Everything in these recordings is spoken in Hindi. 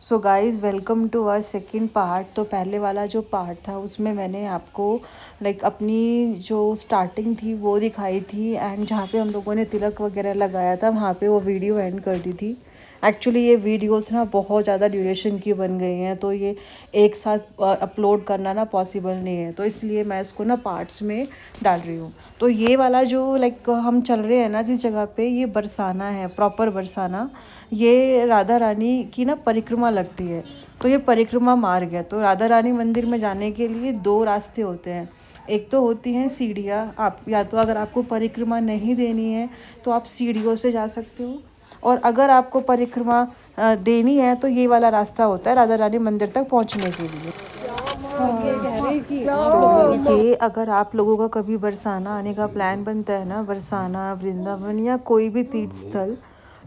So guys welcome to our second part. तो पहले वाला जो पार्ट था उसमें मैंने आपको अपनी जो स्टार्टिंग थी वो दिखाई थी, एंड जहाँ पे हम लोगों ने तिलक वगैरह लगाया था वहाँ पे वो वीडियो एंड कर दी थी। एक्चुअली ये वीडियोस ना बहुत ज़्यादा ड्यूरेशन की बन गई हैं, तो ये एक साथ अपलोड करना ना पॉसिबल नहीं है, तो इसलिए मैं इसको ना पार्ट्स में डाल रही हूँ। तो ये वाला जो हम चल रहे हैं ना जिस जगह पे, ये बरसाना है, प्रॉपर बरसाना। ये राधा रानी की ना परिक्रमा लगती है, तो ये परिक्रमा मार्ग है। तो राधा रानी मंदिर में जाने के लिए दो रास्ते होते हैं। एक तो होती हैं सीढ़ियाँ, आप या तो अगर आपको परिक्रमा नहीं देनी है तो आप सीढ़ियों से जा सकते हो, और अगर आपको परिक्रमा देनी है तो ये वाला रास्ता होता है राधा रानी मंदिर तक पहुंचने के लिए। तो ये अगर आप लोगों का कभी बरसाना आने का प्लान बनता है ना, बरसाना, वृंदावन या कोई भी तीर्थ स्थल,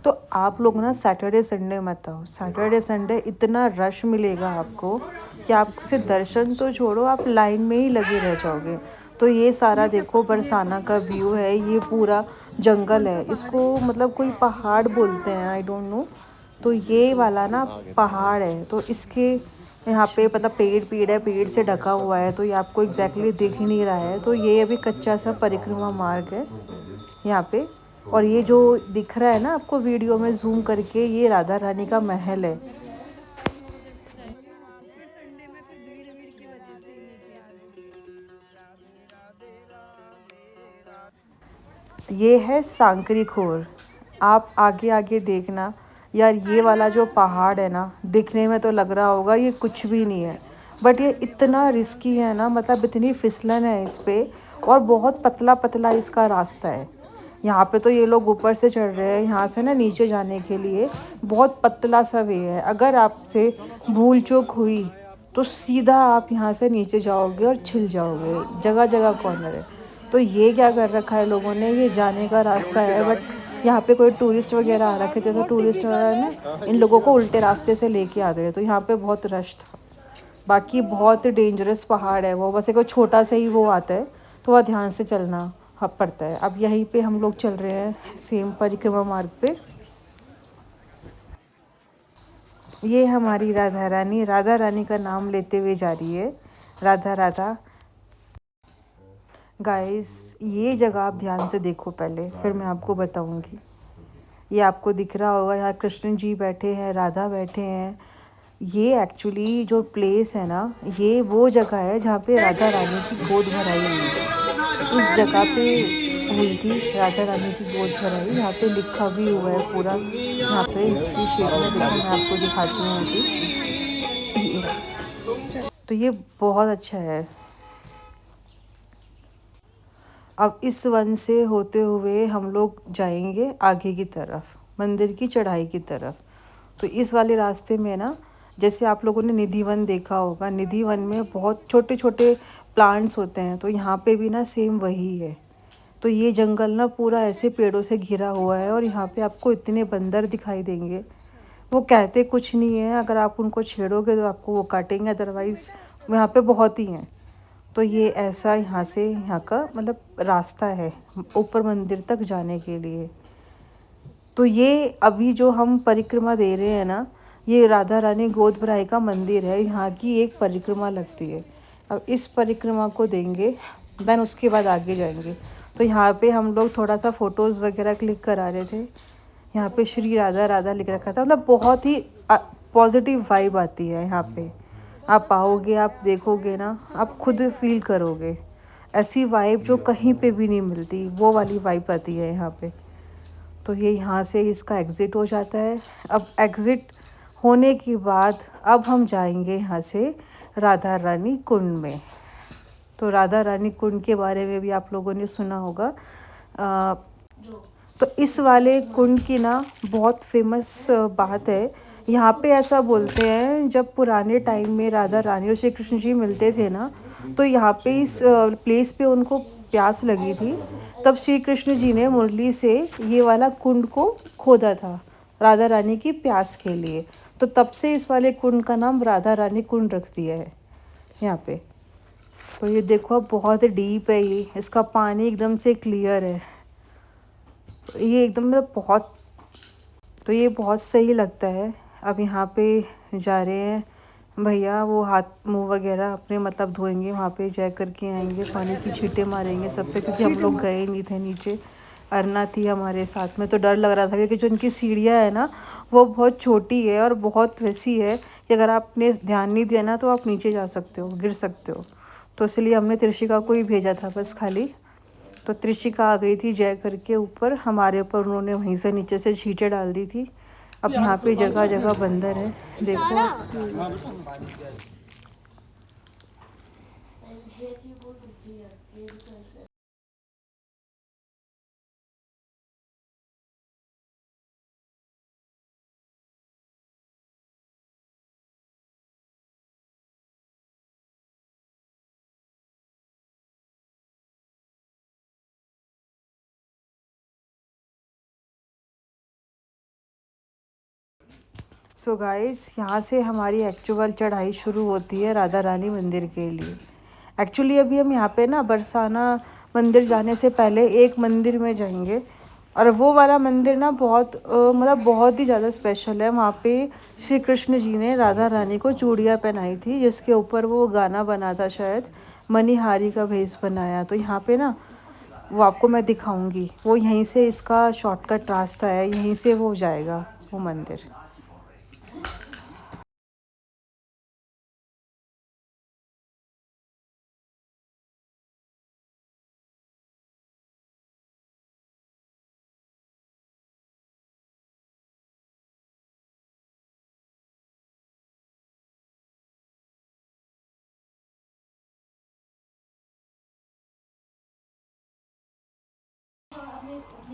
तो आप लोग ना सैटरडे संडे मत आओ। सैटरडे संडे इतना रश मिलेगा आपको कि आपसे दर्शन तो छोड़ो, आप लाइन में ही लगे रह जाओगे। तो ये सारा देखो बरसाना का व्यू है, ये पूरा जंगल है, इसको कोई पहाड़ बोलते हैं, आई डोंट नो। तो ये वाला ना पहाड़ है, तो इसके यहाँ पे पेड़ पेड़ है, पेड़ से ढका हुआ है, तो ये आपको एग्जैक्टली दिख ही नहीं रहा है। तो ये अभी कच्चा सा परिक्रमा मार्ग है यहाँ पे। और ये जो दिख रहा है ना आपको वीडियो में जूम करके, ये राधा रानी का महल है। ये है सांकरी खोर। आप आगे आगे देखना यार, ये वाला जो पहाड़ है ना, दिखने में तो लग रहा होगा ये कुछ भी नहीं है, बट ये इतना रिस्की है ना, इतनी फिसलन है इस पे, और बहुत पतला पतला इसका रास्ता है। यहाँ पे तो ये लोग ऊपर से चढ़ रहे हैं, यहाँ से ना नीचे जाने के लिए बहुत पतला सा वे है। अगर आपसे भूल चूक हुई तो सीधा आप यहाँ से नीचे जाओगे और छिल जाओगे, जगह जगह कॉर्नर है। तो ये क्या कर रखा है लोगों ने, ये जाने का रास्ता है, बट यहाँ पे कोई टूरिस्ट वगैरह आ रखे थे, तो टूरिस्ट वगैरह ने इन लोगों को उल्टे रास्ते से लेके आ गए, तो यहाँ पे बहुत रश था। बाकी बहुत डेंजरस पहाड़ है वो, बस एक छोटा सा ही वो आता है, तो वह ध्यान से चलना पड़ता है। अब यहीं पे हम लोग चल रहे हैं सेम परिक्रमा मार्ग पे। ये हमारी राधा रानी का नाम लेते हुए जा रही है, राधा राधा। गाइस ये जगह आप ध्यान से देखो पहले, फिर मैं आपको बताऊंगी। ये आपको दिख रहा होगा, यहाँ कृष्ण जी बैठे हैं, राधा बैठे हैं। ये एक्चुअली जो प्लेस है ना, ये वो जगह है जहाँ पे राधा रानी की गोद भराई हुई थी। इस जगह पे हुई थी राधा रानी की गोद भराई। यहाँ पे लिखा भी हुआ है पूरा, यहाँ पे हिस्ट्री शीट में। देखो मैं आपको दिखाती हूँ अभी। तो ये बहुत अच्छा है। अब इस वन से होते हुए हम लोग जाएंगे आगे की तरफ, मंदिर की चढ़ाई की तरफ। तो इस वाले रास्ते में ना, जैसे आप लोगों ने निधि वन देखा होगा, निधि वन में बहुत छोटे छोटे प्लांट्स होते हैं, तो यहाँ पे भी ना सेम वही है। तो ये जंगल ना पूरा ऐसे पेड़ों से घिरा हुआ है, और यहाँ पे आपको इतने बंदर दिखाई देंगे। वो कहते कुछ नहीं है, अगर आप उनको छेड़ोगे तो आपको वो काटेंगे, अदरवाइज़ यहाँ पे बहुत ही हैं। तो ये ऐसा यहाँ से यहाँ का रास्ता है ऊपर मंदिर तक जाने के लिए। तो ये अभी जो हम परिक्रमा दे रहे हैं ना, ये राधा रानी गोद भराई का मंदिर है, यहाँ की एक परिक्रमा लगती है। अब इस परिक्रमा को देंगे, देन उसके बाद आगे जाएंगे। तो यहाँ पे हम लोग थोड़ा सा फ़ोटोज़ वगैरह क्लिक करा रहे थे। यहाँ पे श्री राधा राधा लिख रखा था, बहुत ही पॉजिटिव वाइब आती है यहाँ पे। आप आओगे, आप देखोगे ना, आप खुद फील करोगे ऐसी वाइब जो कहीं पे भी नहीं मिलती, वो वाली वाइब आती है यहाँ पे। तो ये यहाँ से इसका एग्ज़िट हो जाता है। अब एग्ज़िट होने के बाद अब हम जाएंगे यहाँ से राधा रानी कुंड में। तो राधा रानी कुंड के बारे में भी आप लोगों ने सुना होगा। तो इस वाले कुंड की ना बहुत फेमस बात है। यहाँ पे ऐसा बोलते हैं, जब पुराने टाइम में राधा रानी और श्री कृष्ण जी मिलते थे ना, तो यहाँ पे इस प्लेस पे उनको प्यास लगी थी, तब श्री कृष्ण जी ने मुरली से ये वाला कुंड को खोदा था राधा रानी की प्यास के लिए। तो तब से इस वाले कुंड का नाम राधा रानी कुंड रख दिया है यहाँ पे। तो ये देखो बहुत डीप है, ये इसका पानी एकदम से क्लियर है। ये एकदम बहुत, तो ये बहुत सही लगता है। अब यहाँ पे जा रहे हैं भैया, वो हाथ मुंह वगैरह अपने मतलब धोएंगे, वहाँ पे जा कर के आएंगे, पानी की छींटे मारेंगे सब पे, क्योंकि हम लोग गए नहीं थे नीचे। अरना थी हमारे साथ में, तो डर लग रहा था क्योंकि जो इनकी सीढ़ियाँ है ना वो बहुत छोटी है और बहुत वैसी है कि अगर आपने ध्यान नहीं दिया ना तो आप नीचे जा सकते हो, गिर सकते हो। तो इसलिए हमने त्रिशिका को ही भेजा था बस खाली। तो त्रिशिका आ गई थी जय करके ऊपर, हमारे ऊपर उन्होंने वहीं से नीचे से छींटे डाल दी थी। अब यहाँ पे जगह जगह बंदर है, देखो। सो गाइस, यहाँ से हमारी एक्चुअल चढ़ाई शुरू होती है राधा रानी मंदिर के लिए। एक्चुअली अभी हम यहाँ पे ना बरसाना मंदिर जाने से पहले एक मंदिर में जाएंगे, और वो वाला मंदिर ना बहुत मतलब बहुत ही ज़्यादा स्पेशल है। वहाँ पे श्री कृष्ण जी ने राधा रानी को चूड़ियाँ पहनाई थी, जिसके ऊपर वो गाना बना था शायद, मणिहारी का भेष बनाया। तो यहाँ पे ना वो आपको मैं दिखाऊंगी, वो यहीं से इसका शॉर्टकट रास्ता है, यहीं से वो जाएगा वो मंदिर।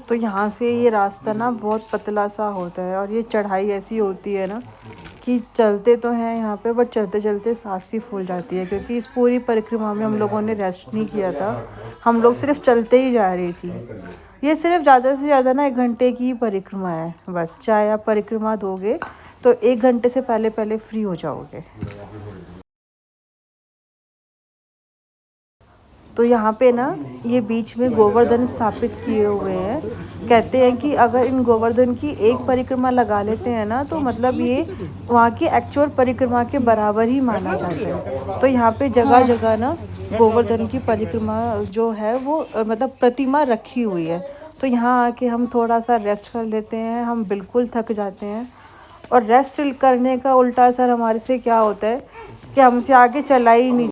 तो यहाँ से ये रास्ता ना बहुत पतला सा होता है, और ये चढ़ाई ऐसी होती है ना कि चलते तो हैं यहाँ पे, बट चलते चलते सांस सी फूल जाती है, क्योंकि इस पूरी परिक्रमा में हम लोगों ने रेस्ट नहीं किया था। हम लोग सिर्फ चलते ही जा रही थी। ये सिर्फ ज़्यादा से ज़्यादा ना 1 घंटे की परिक्रमा है बस। चाहे आप परिक्रमा दोगे तो 1 घंटे से पहले पहले फ्री हो जाओगे। तो यहाँ पे ना ये बीच में गोवर्धन स्थापित किए हुए हैं। कहते हैं कि अगर इन गोवर्धन की एक परिक्रमा लगा लेते हैं ना तो मतलब ये वहाँ की एक्चुअल परिक्रमा के बराबर ही माना जाता है। तो यहाँ पे जगह जगह ना गोवर्धन की परिक्रमा जो है वो मतलब प्रतिमा रखी हुई है। तो यहाँ आके हम थोड़ा सा रेस्ट कर लेते हैं, हम बिल्कुल थक जाते हैं। और रेस्ट करने का उल्टा असर हमारे से क्या होता है कि हमसे आगे चला ही नहीं